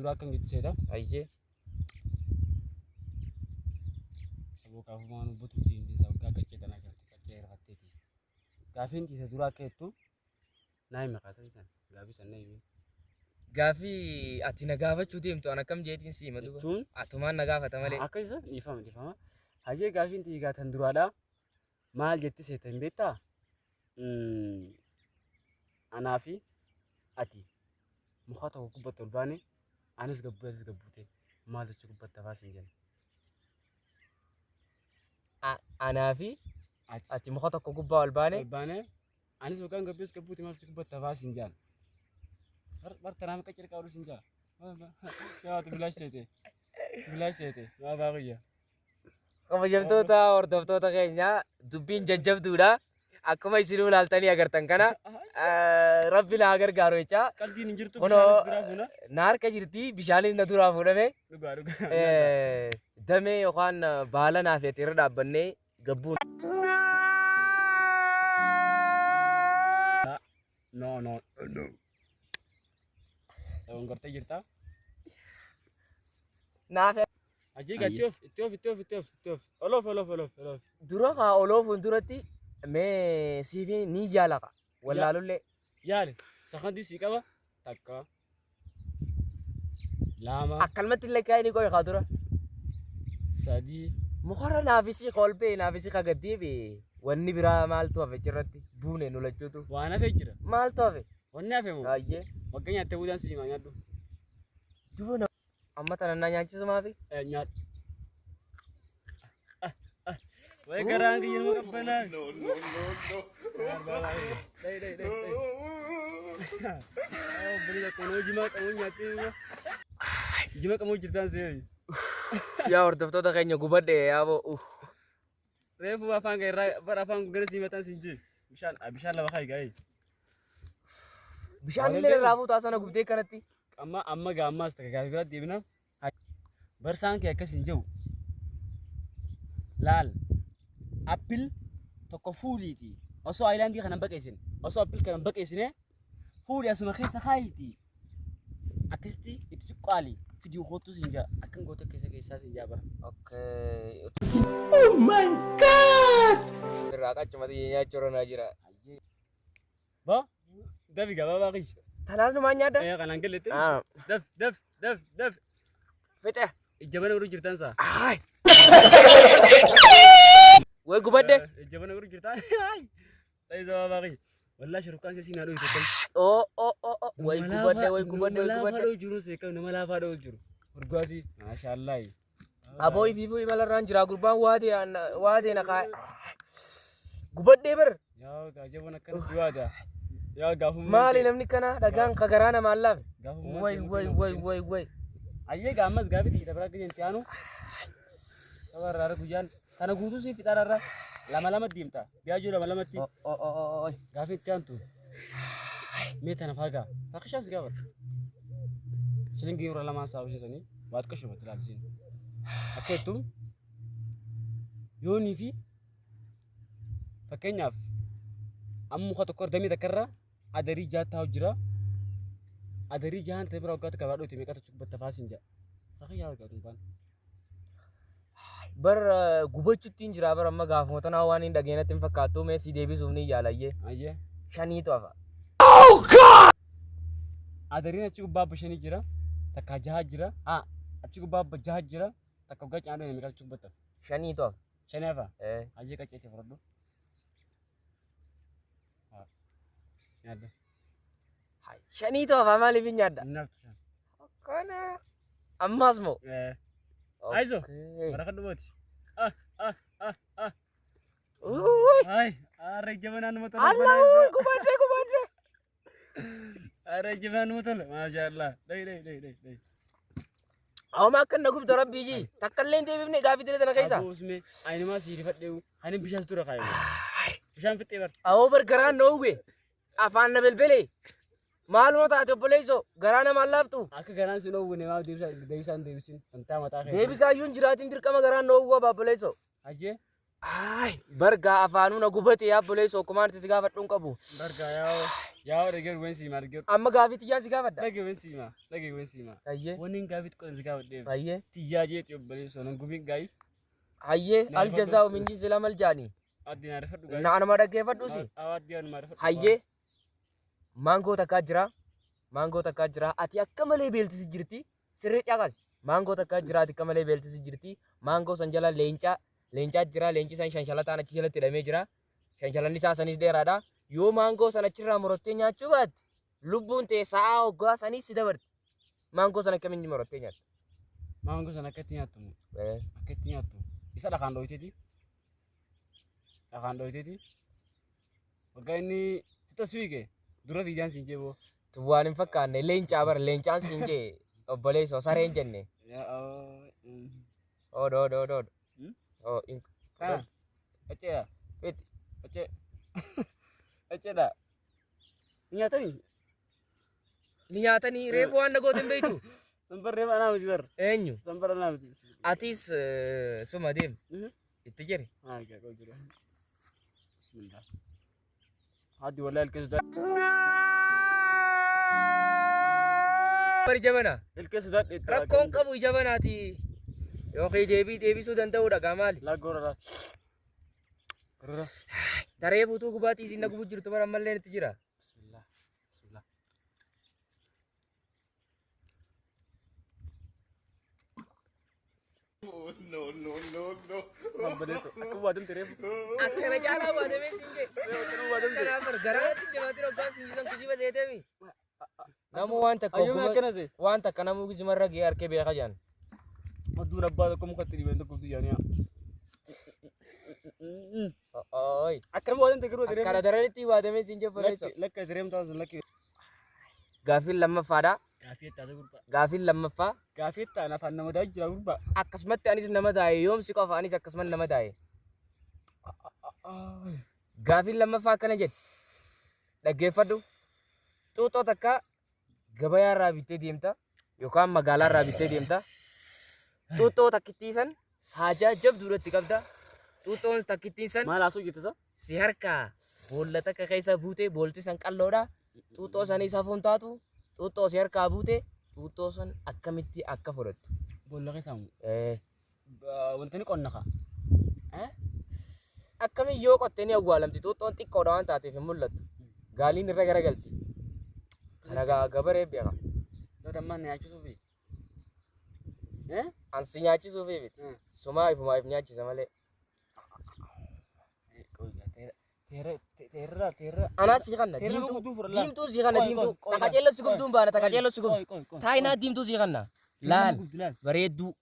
duraa kan giddiseeta. Ayyee. Aboo kaafumaan ubbutu ittiin isaa waggaa qaccee tanaa galti qaccee irrafatteeti. Gaafiin isa duraa keettu naa hime kaasa isan gaafii san na hime. Gaafii ati na gaafachuu deemtu ana kam jeetiin si hima duuba. Atumaan na gaafata malee. Akka isa dhiifama. Hajee gaafiin tii gaatan duraadha. Maal jetti seetan beektaa? Anaa fi ati muka tokko gubbatti ol baane anis gabbuute maal jechi gubbatti hafaa siin jenna. Anaa fi ati muka tokko gubbaa ol baane anis yookaan gabbuute maal jechi gubbatti hafaa siin jenna. Bartanaaf qaccee qabu siin jenna. Yaatu bilaash teete maa baaqiyya. Kabajamtoota hordoftoota keenyaa dubbiin jajjabduudha. Akkuma isin ilaaltanii agartan kana rabbi na gargaaru jecha. Qalbiin hin jirtu bishaanis duraa fuuna. Na harka jirti bishaanis na duraa fuudhame. Dhugaa. Damee yookaan baala naaf irra dhaabbannee gabbuun. No. Ongortee jirtaa? Naaf. Ajii itti of. Oloof. Dura kaa oloofuun duratti mee siifi ni jaalaqa. Wallaalullee. Yaale sakantii sii qaba takka lama. Akkalmatti illee kaa'anii qoy kaa dura. Sadii. Mukarra naafisi kolbee naafisi kagaddeebe wanni biraa maaltu hafe jirratti buune nulachuutu. Waan hafe jira. Maaltu hafe? Wanni hafe moo? Baay'ee. Wagga nyaattee buudhaan si himaa nyaadhu. Duba amma tana na nyaachisu maafi? Nyaadhu. Way garaan kiyya nama qabbanaa. No. Dai. Beli kono jimaa qabu nyaattee. Jimaa qabu jirtaan seeyi. Yaa hordoftoota keenya gubadhe yaaboo. Reefu afaan gairraa bara afaan gara simataan sinjii. Bishaan lama kaayi gaa'e. Bishaan illee irraa fuutaa sana gubdee kanatti. Amma gaammaas takka gaafii biratti deebina. Barsaan kee akkas hin jiru. Laal. Appil tokko fuuliiti. Osoo aayilaandii kana baqeessin. Osoo appil kana baqeessine fuuli asuma keessa kaayiiti. Akkasitti itti siqqaali. Fidii hootu siin jaa. Akkan goota keessaa siin jaa bara. Okay. Oh my God! Irraa qaccumatti nyaachuu na jira. Ba? Dafi gabaa baaqi. Tanaas numaan nyaadda? Kanaan galletti. Daf. Fixe. Ijjabana gurri jirtan saa. Way gubadde. Ijjabana gurri jirtan. Ta'i sababa baaqi. Wallah shirukkaan si sinaa dhufu tokko. Oh. Way gubadde. Laafaa dhoo jiru seeqaa nama laafaa dhoo jiru. Urgaasi. Maashaallah. Aboo ifiifuu imalarraan jira gurbaan waadee naqaa. Gubaddee bar. Yaa gaajabon akkanatti waada. Yaa gaafuma. Maali namni kana dhagaan kagaraa namaan laafe. Way. Ayyee gaammas gaafii xiqqaa biraa gadi hin aanu. Sabarraa guyyaan kana guutuu si fixaarraa lama deemta. Biyaajuu lamatti. Gaafii itti aantu. Mee tana faagaa. Fakkishaas gaafa. Shilingii yeroo lamaan saa hojjetanii waat qashumatti ilaalisiin. Akka jettuun yoonii fi fakkeenyaaf amma muka tokko damee takkarraa adarii jaattaa hojjira. Adarii jahan ta'e bira waggaatti gabaa dhooti meeqatu cubbatti faasin jaa. Fakkiyaa argaa dhuunfaan. Bar gubachuutti hin jira bar amma gaafuma tanaa waan hin dhageenyatti hin fakkaattu mee si deebisuuf ni yaalayyee. Ayyee. Shaniitu hafa. Oh God! Adariin achi gubbaa bashanii jira. Takka jaha jira. Achi gubbaa jaha jira. Takka waggaa caandoo meeqatu cubbatti. Shaniitu hafa. Shanii hafa. Ayyee qacceetti fudhadhu. Nyaadda. Shaniitu hafa maaliif hin nyaadda? Nyaattu shan. Akkana. Ammaas moo? Aizo. Baraka dhumooti. Ay, jabana nama tola. Allah, gubadde. Jabana nama tola. Maashaallah. Dai. Awma akkan na gubda rabbii ji. Takkallee deebifne gaafii dile tana keessa. Abusme ayinuma siiri fadheewu. Ani bishaan tura kaayu. Bishaan fixee bar. Awoo bar garaan na uwe. Afaan na belbele. Maaluma taate obboleessoo garaa namaan laaftu. Akka garaan si dhoowwine maa deebisaan deebisin. Wantaa mataa kee. Deebisaa iyyuu hin jiraatin dirqama garaan na uwwa obboleessoo. Ajjee. Barga afaanuu na gubate yaa buleessoo kumaanti si gaafadhuun qabu. Barga yaa dhagee wensi ma dhagee. Amma gaafii tiyyaan si gaafadha. Dhagee wensi ma. Hayyee. Wanni gaafii tokko si gaafadhee. Hayyee. Tiyyaa jeetii obboleessoo nan gubiin gaayii. Hayyee aljazaa'u minji sila maljaanii. Addi na rafadhu gaayii. Naanuma dhaggeeffadhuusi. Addi na rafadhu. Hayyee. Maangoo takkaa jira. Maangoo takkaa jira. Ati akka malee beeltisi jirti. Sirrii caqas. Maangoo takkaa jira ati akka malee beeltisi jirti. Maangoo san jala leencaa jira. Leenci san shanshalataan achi jalatti hidhamee jira. Shanshalanni isaa sanis dheeraadha. Yoo maangoo san achirraa murattee nyaachuu baatte lubbuun ta'e sa'a hoggaa sanis si dabarti. Maangoo san akkamiin murattee nyaattu? Maangoo san akkatti nyaattu. Akkatti nyaattu. Isa dhakaan dhoyiteeti. Dhakaan dhoyiteeti. Waggaa inni sita suuqe dura fiijaan siin jee boo. Waan hin fakkaanne leencaa bara leencaan siin jee obboleessoo sareen jenne. Oodoo. Kana acheedha. Feti achee acheedha. Nyaatanii. Ni nyaatanii reefu waan dhagootin beektu. Sanbar reefu anaa miti bar. Eenyu? Sanbar anaa miti. Atis suma deem. Itti jiri. Haa koo jira. Bismillah. Hadi wallahi ilkeessa daadhi. Bari jabana. Ilkeessa daadhi. Rakkoon qabu jabanaati. Yookiin deebisuu danda'uudha gaamaali. Laggorra. Gorra. Daree buutuu gubaatii isin na gubuu jirtu bara ammallee itti jira. Bismillah. Bismillah. No. Abbadeeso. Akka waadan tireef. Akkana caalaa waadamee siin jee. Kanaaf garaatti jabaatee hoggaa siin jiran kijiba seeteemi. Namuu waan takka namuu gisimarra gahee harkee beeka jaan. Maduun abbaa tokko mukatti dhibeen tokko biyyaanii haa. Akka nama waadan tireef. Akkana daranitti waadamee siin jee faleessa. Lakka tireef taasisan lakki. Gaafiin lamaffaadha. Gaafii itti gurbaa. Gaafiin lammaffaa. Gaafii itti afaan nama taa'ee jira gurbaa. Akkasumatti anis nama taa'e yoomsi qofa anis akkasumatti nama taa'e. Gaafiin lammaffaa akkana jetti. Dhaggeeffadhu. Xuuxoo takka gabayaa irraa bittee deemta yookaan magaalaa irraa bittee deemta. Xuuxoo takkittii san haajaa jabduudhatti qabda. Xuuxoon takkittiin san maal haasuu jettisa? Si harkaa boolla takka keessa buute boolti san qalloodha. Xuuxoo sanii safuun taatu. Xuuxoo si harkaa buute xuuxoo san akkamitti akka fudhattu. Boolla keessaa wanti ni qonna kaa. Akkamiin yoo qottee ni awwaalamti xuuxoon xiqqoodha waan taateef hin mul'attu. Gaaliin irra garagalti. Kana gabaree beeka. Yoo dammaan nyaachisuufi. Ansi nyaachisuufi miti. Sumaa ifumaaf nyaachisa malee. Teerra. Anaa si kanna diimtuu si kanna diimtuu takka ceelloo si gubduun baana takka ceelloo si gubdu. Taayinaa diimtuu si kanna. Laal bareedduu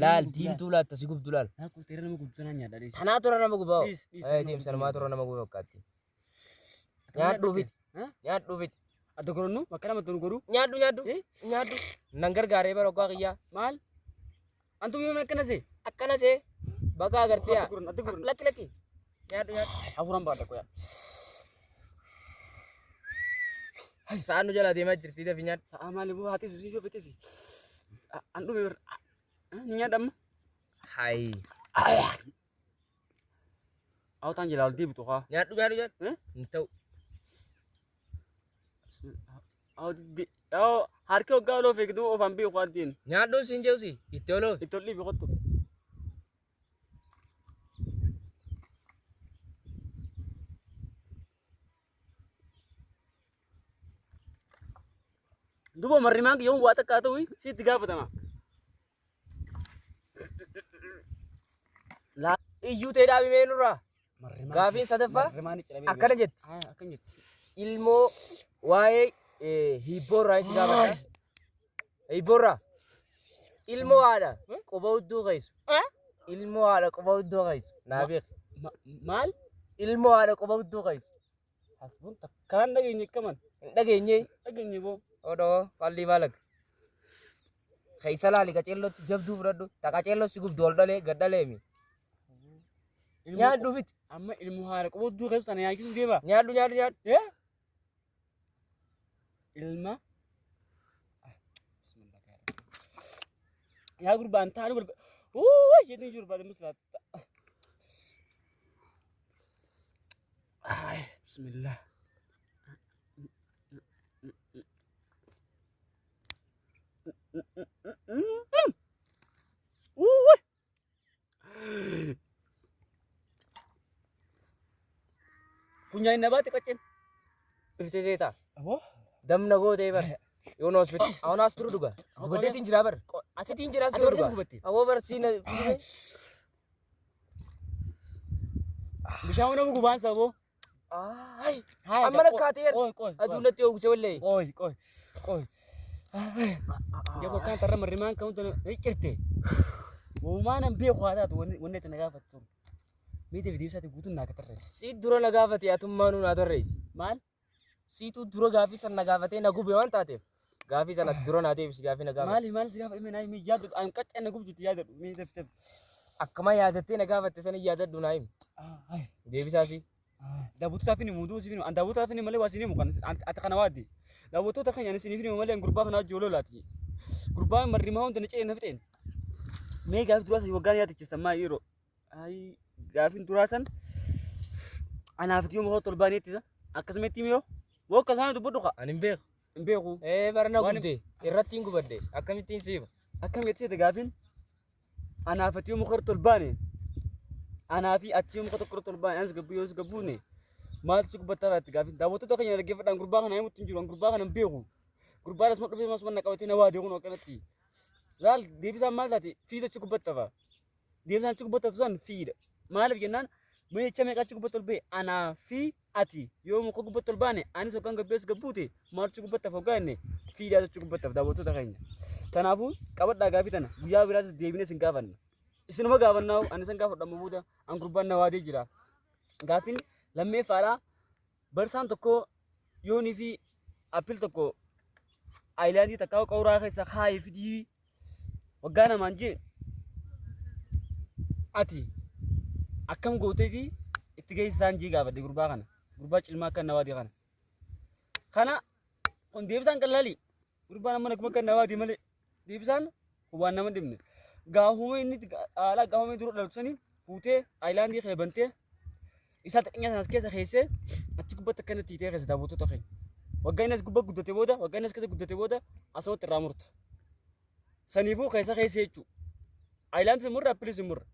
laal diimtuu laatta si gubdu laal. Teerra nama gubdu sanaan nyaadha. Tanaa tura nama gubaa. Deemsa namaa tura nama gubaa fakkaatti. Nyaadhuufiti. Adda goronnu bakka namatti nu godhu. Nyaadhu. Nan gargaaree bara oggaa kiyyaa. Maal? Antu biyyoon akkana see? Akkana see bakka agartee yaa. Lakki. Nyaadhu. Hafuuraan baadha qoyaa. Sa'aan nu jala deemaa jirti dafi nyaadhu. Sa'a maali boo haati suusii shoofettesi? An dhume ni nyaadhamma? Hayi. Awtaan jala ol deebitu haa. Nyaadhu. Hin ta'u. Harki hoggaa oloo feegduu ofaan bii uqaaltiin. Nyaadhuun siin jehusi itti oloo. Itti ol dhiibi qottu. Duuba marrimaan kiyyoon waa takkaa ta'u si itti gaafatama. Iyyuu ta'ee dhaabimee nurraa. Gaafiin sadaffaa akkana jetti. Ilmoo waa'ee hibboorraa si gaafata. Hibboorraa. Ilmoo haadha quba hudduu keessu. Ilmoo haadha quba hudduu keessu. Naa beeku. Maal? Ilmoo haadha quba hudduu keessu. Asbuun takkaan dhageenye qaban. Hin dhageenye. Dhageenye boo. Odoo fallii baalaga. Keessa laali qaceellootti jabduu fudhadhu. Taqaceelloo si gubdu ol dhalee gad dhaleemi. Nyaadhu biti. Amma ilmoo haadha quba hudduu keessu tana nyaachisuu deema. Nyaadhu. Ilma. Yaa gurbaan taa'anii wal. Jedhanii jiru baatee mislaata. Bismillah. Punya ini apa kecil? Ifte zeeta. Apa? Damna goote bar. Yoon hospital. Awon asturu duga. Gubadde tinjira bar. Ati tinjira asturu duga. Abo bar sina. Bishaan nama gubaan sabo. Ay. Amma nakkaate yar. Aduunatti ooguse wallee. Qoy. Ya ko kan tarra mariman kan tan ikirte. Uumaan beeku haa taatu wanne tan gaafattu. Miite video isaati guutuun naa katarrees. Si dura na gaafate atummaanuu naa tarrees. Maal? Siitu dura gaafii san na gaafatee na gube waan taateef. Gaafii san ati dura naa deebisi gaafii na gaafate. Maal si gaafa imee mi yaadu an qaccee na gubjuti yaadu mi tef. Akkama yaadattee na gaafatte sana yaadadhu naa himi. Deebisaasi. Daawwattoota fi muduu si an daawwattoota fi malee waa si himu kan ati kana waaddi. Daawwattoota kan yaani si himu malee gurbaa kana jooloo laati. Gurbaa marrimaa hunda ni ce'ee na fixeen. Mee gaafii duraa waggaan yaadachiista maa yeroo. Ay gaafin duraasan anaaf tiyo mo tolbaani ittisa akkasumatti miyo wo akkasuma dubbu dhuqa Ani hin beeku. hin beeku Barana gubde irratti hin gubadde akkamittiin siifa. akkam jettee gaafin anaaf tiyo mo tolbaani anaafi achi mo tolbaani ans gabbu yoos gabbuune maal si gubbataa itti gaafin daawwattoota keenya dhaggeeffadhaan gurbaa kana himutti hin jiru gurbaa kana hin beeku gurbaa asuma dhufee masuma naqabatee na waadee kun akkanatti laal deebisaan maal taate fiida achi gubbattafa deebisaan achi gubbattatu san fiida maaliif jennaan meecha meeqa achi gubbatti ol ba'e anaa fi ati yoo muka gubbatti ol baane anis hoggaan gabbees gabbuute maal achi gubbattaaf hoggaa inni fiidaas achi gubbattaaf daawwattoota keenya. Kanaafuu qabadhaa gaafii tana guyyaa biraas deebinee sin gaafanna. Isinuma gaafannaa ani san gaafadhamu booda an gurbaan na waadee jira. Gaafiin lammeeffaadhaa barsaan tokko yoonii fi appil tokko aayilaandii takkaa qawraa keessa kaayee fidii waggaa namaan jee ati akkam gooteeti itti geessisaan jii gaafadde gurbaa kana gurbaa cilmaa akka nawaadii kana kun deebisaan qallaali gurbaan amma naguma akka nawaadii malee deebisaan hubaan nama dhibne gaafuma inni haala gaafuma dura dhaltu sanii fuutee aayilaandii keebantee isaa xiqqeenya sanas keessa keessee achi gubbatti akkana tiitee keessa daawwattoota keenya waggaa innis gubbaa guddate booda waggaa innis keessa guddate booda asumatti irraa murta saniifuu keessa keessa jechuu aayilaandii simurra appilii simurra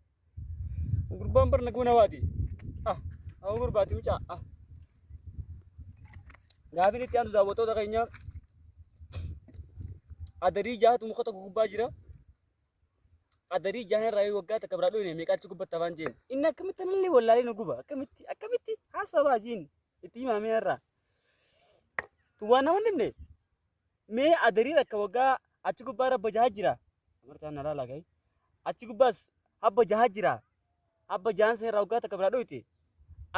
gurbaan bar naguma nawaati awu gurbaati mucaa gaafin itti aantu daawwattoota keenya adarii jaatu muka tokko gubbaa jira adarii jahan irraa waggaa takka biraa dhoyne meeqa achi gubbatti afaan jeen inni akkamitti nallee wallaalee nu guba akkamitti haasabaa jiin itti himaamee irraa tu waan nama dhibne mee adarii akka waggaa achi gubbaa rabba jaha jira amartaan na laalaa gahi achi gubbaas habba jaha jira abba jaansa irraa waggaa takka biraa dhoyte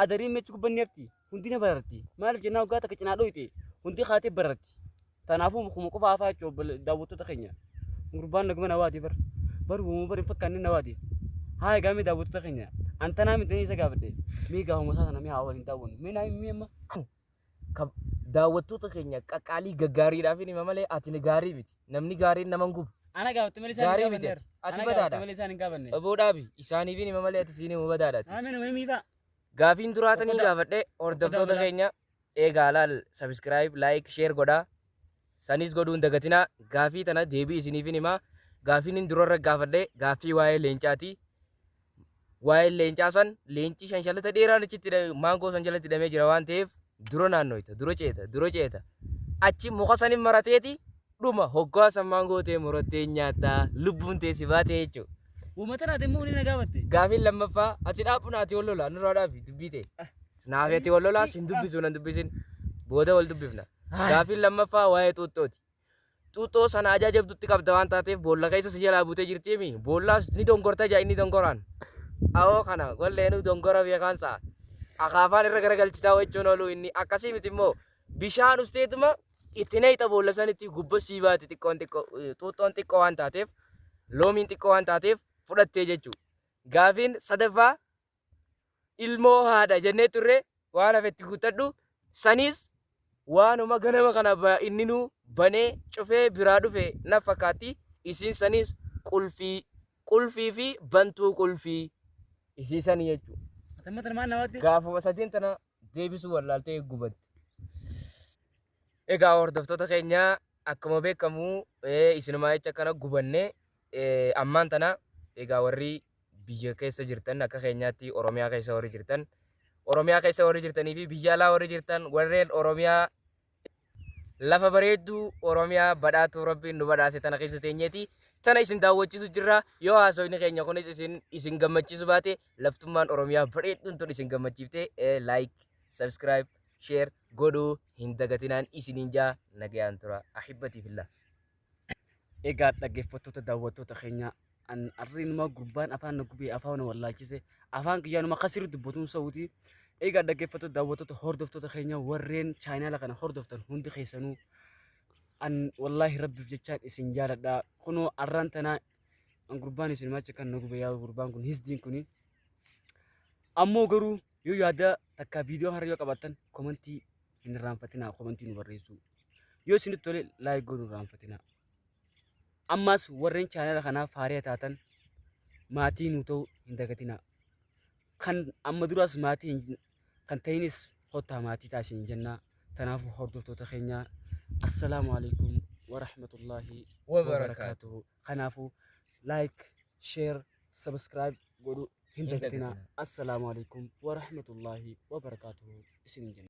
adarii meechi gubbanni hafti hundi na bararti maaliif jennaa waggaa takka cinaa dhoyte hundi kaatee bararti tanaafuu kuma qofa hafaa jechuu daawwattoota keenya gurbaan naguma nawaati baruu bari fakkaanni nawaati haa egaa daawwattoota keenya antanaa mitanii isa gaafadhe mee gaafuma isaa sana mee haa waliin daawwannu mee naa mee amma daawwattoota keenya qaqqaalii gaggaariidhaaf hima malee ati gaarii miti namni gaariin nama gubu. Ana gaafatte malee isaan Gaarii miti ati badaadha. malee isaan hin gaafanne. Aboodhaabi isaaniif hima malee ati siin himu badaadhaati. Aamen miita. Gaafiin duraatanii gaafadhe hordoftoota keenya eegaa laal subscribe like share godhaa sanis godhuun dagatinaa gaafii tana deebii isiniif hima gaafiin durarra gaafadhe gaafii waa'ee leencaati. Waa'ee leencaa san leenci shanshalata dheeraan achitti maangoo san jalatti hidhamee jira waan ta'eef dura naannoyta dura ceeta achi muka sanin marateeti dhuma hoggaa san maangoo ta'e murattee nyaataa lubbuun ta'e si baatee jechuudha. Uummata naati immoo ni na gaafatte. Gaafiin lammaffaa ati dhaabbu naati wal lolaa nurraa dhaabi dubbii ta'e. Sinaafi ati wal lolaa sin dubbisu nan dubbisin booda wal dubbifna. Gaafiin lammaffaa waa'ee xuuxxooti. Xuuxxoo sana ajaa'ibdutti qabda waan taateef boolla keessa si jalaa buutee jirtiimi boollaa ni dongorta jaa inni dongoraan. Awoo kana golleenu dongora beekaan sa'a. Akaafaan irra garagalchitaa jechuun oolu inni akkasii miti immoo bishaan usteetuma itti neeyita boolla sanitti gubba siibaati xuuxxoon xiqqoo waan taateef loomiin xiqqoo waan taateef fudhattee jechuudha. Gaafiin sadaffaa ilmoo haadha jennee turre waan hafetti guuttadhu sanis waanuma ganama kana inni nu banee cufee biraa dhufe na fakkaatti isiin sanis qulfii fi bantuu qulfii isiisanii jechuudha. Atamma tana maal nawaatti? Gaafuma sadiin tana deebisuu wallaaltee gubatti. Egaa hordoftoota keenya akkuma beekamu isinumaa jecha kana gubanne ammaan tana egaa warri biyya keessa jirtan akka keenyaatti Oromiyaa keessa warri jirtan Oromiyaa keessa warri jirtanii fi biyya alaa warri jirtan warreen Oromiyaa lafa bareedduu Oromiyaa badhaatu Rabbiin nu badhaase tana keessa teenyeeti tana isin daawwachiisu jirra yoo haasofni keenya kunis isin gammachiisu baate laftummaan Oromiyaa bareedduun tun isin gammachiifte like subscribe share godhuu hin dagatinaan isiniin jaa nagayaan tura ahibbatiif illah. Egaa dhaggeeffattoota daawwattoota keenya an arrinuma gurbaan afaan na gubee afaan na wallaachise afaan kiyyaanuma kasirri dubbatuun sa'uuti. Egaa dhaggeeffattoota daawwattoota hordoftoota keenya warreen chaayinaala kana hordoftan hundi keessanuu an wallaahi rabbiif jechaan isin jaaladha. Kunoo arraan tanaa an gurbaan isin macha kan na gubee yaa gurbaan kun hisdiin kuni ammoo garuu yoo yaada takka viidiyoo har'a yoo qabaattan komentii hin irraanfatinaa komentii nu barreessu yoo isinitti tole laayik godhuu irraanfatinaa. Ammas warreen chaanala kanaaf faariyaa taatan maatii nu ta'uu hin dagatinaa. Kan amma duraas maatii kan ta'inis hottaa maatii taasisan jennaa. Kanaafuu hordoftoota keenya assalaamu alaikum wa rahmatullahi wa barakaatuhu. Kanaafuu laayik sheer sabskiraayib godhuu hin dagatinaa. Assalaamu alaikum wa rahmatullahi wa barakaatuhu. Isin jenna.